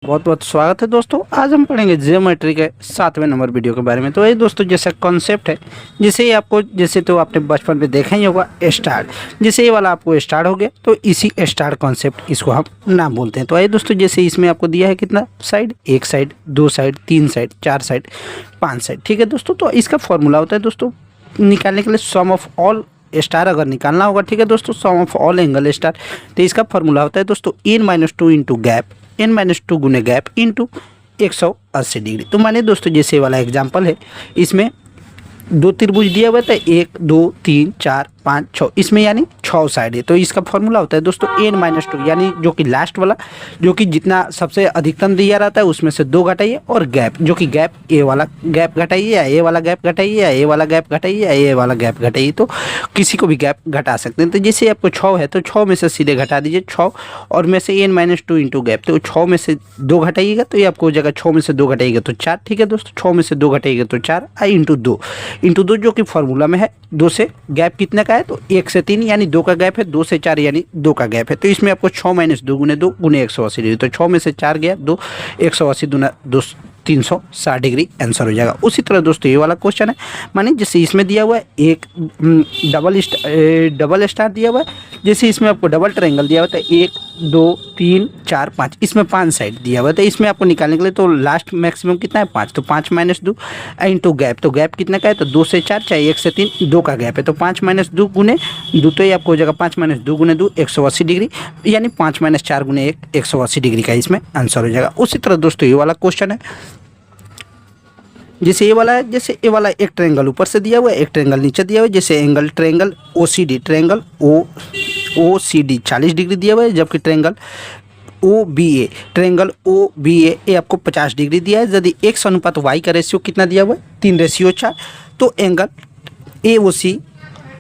बहुत बहुत स्वागत है दोस्तों। आज हम पढ़ेंगे ज्योमेट्री के 7वें नंबर वीडियो के बारे में। तो ये दोस्तों जैसा कॉन्सेप्ट है, जैसे ही आपको जैसे तो आपने बचपन में देखा ही होगा स्टार, जैसे ये वाला आपको स्टार हो गया तो इसी स्टार कॉन्सेप्ट इसको हम नाम बोलते हैं। तो ये दोस्तों जैसे इसमें आपको दिया है कितना साइड, एक साइड, दो साइड, तीन साइड, चार साइड, पाँच साइड। ठीक है दोस्तों, तो इसका फॉर्मूला होता है दोस्तों निकालने के लिए सम ऑफ ऑल स्टार अगर निकालना होगा। ठीक है दोस्तों, सम ऑफ ऑल एंगल स्टार, तो इसका फॉर्मूला होता है दोस्तों n-2 इंटू गैप, n-2 गुने गैप इंटू 180 डिग्री। तो माने दोस्तों जैसे वाला एग्जांपल है, इसमें दो त्रिभुज दिया हुआ था, 1 2 3 4 5 6, इसमें यानी 6 साइड है। तो इसका फॉर्मूला होता है दोस्तों n-2 यानी जो कि लास्ट वाला, जो कि जितना सबसे अधिकतम दिया रहता है उसमें से 2 घटाइए, और गैप जो कि गैप ए वाला गैप घटाइए, या ए वाला गैप घटाइए, या ए वाला गैप घटाइए, या ए वाला गैप घटाइए। तो किसी को भी गैप घटा सकते हैं। तो जैसे आपको 6 है तो 6 में से सीधे घटा दीजिए 6, और में से n-2 इंटू गैप, तो 6 में से 2 घटाइएगा तो ये आपको हो जाएगा 6 में से 2 घटाइएगा तो 4। ठीक है दोस्तों, 6 में से 2 घटाइएगा तो 4 इंटू 2 जो कि फॉर्मूला में है 2 से गैप कितने का है, तो 1 से 3 यानी 2 का गैप है, 2 से 4 यानी 2 का गैप है। तो इसमें आपको 6 - 2 गुने 2 गुने 180 डिग्री, तो 6 में से 4 गया 2, 180 दूना 2, 360 डिग्री आंसर हो जाएगा। उसी तरह दोस्तों ये वाला क्वेश्चन है, माने जैसे इसमें दिया हुआ है एक डबल स्टार दिया हुआ है, जैसे इसमें आपको डबल ट्रायंगल दिया हुआ है 1 2 3 4 5, इसमें 5 साइड दिया हुआ है। तो इसमें आपको निकालने के लिए तो लास्ट मैक्सिमम कितना है 5, तो 5 - 2 इंटू गैप, तो गैप कितना का है, तो 2 से 4 चाहे 1 से 3 2 का गैप है, तो 5 - 2 गुने 2, तो ये आपको हो जाएगा 5 - 2 गुने 2 180 डिग्री, यानी 5 - 4 गुने 1 180 डिग्री का इसमें आंसर हो जाएगा। उसी तरह दोस्तों ये वाला क्वेश्चन है, जैसे ये वाला है, जैसे ये वाला एक ट्रायंगल ऊपर से दिया हुआ है, एक ट्रायंगल नीचे दिया हुआ है। जैसे angle triangle OCD, triangle OCD 40 degree दिया हुआ है, जबकि ट्रायंगल OBA, ट्रायंगल OBA ये आपको 50 डिग्री दिया है। यदि x अनुपात y का रेशियो कितना दिया हुआ है 3:4, तो एंगल AOC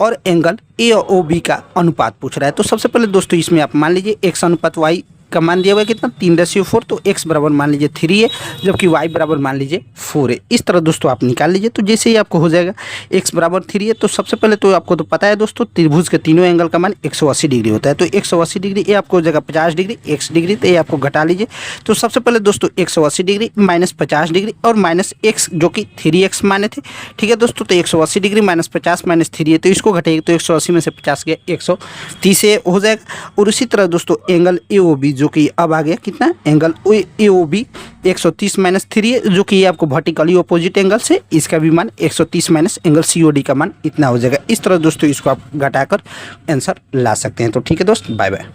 और एंगल AOB का अनुपात पूछ रहा है। तो सबसे पहले दोस्तों इसमें आप मान लीजिए x अनुपात y का मान दिया हुआ है कितना 3:4, तो x बराबर मान लीजिए 3 है, जबकि y बराबर मान लीजिए 4 है। इस तरह दोस्तों आप निकाल लीजिए। तो जैसे ही आपको हो जाएगा x बराबर 3 है, तो सबसे पहले तो आपको तो पता है दोस्तों त्रिभुज के तीनों एंगल का मान 180 डिग्री होता है। तो 180 डिग्री ये आपको हो जाएगा 50 डिग्री, x डिग्री, तो ये आपको घटा लीजिए। तो सबसे पहले दोस्तों 180 डिग्री माइनस 50 डिग्री और माइनस x जो कि 3x माने थे। ठीक है दोस्तों, तो 180 डिग्री माइनस 50 माइनस 3 है, तो इसको घटाइए तो 180 में से 50 गया 130 हो जाएगा। और उसी तरह दोस्तों एंगल AOB जो कि अब आ गया कितना, एंगल AOB 130 - 3 है, जो कि ये आपको वर्टिकली अपोजिट एंगल से, इसका भी मान 130 माइनस एंगल COD का मान इतना हो जाएगा। इस तरह दोस्तों इसको आप घटाकर आंसर ला सकते हैं। तो ठीक है दोस्त, बाय बाय।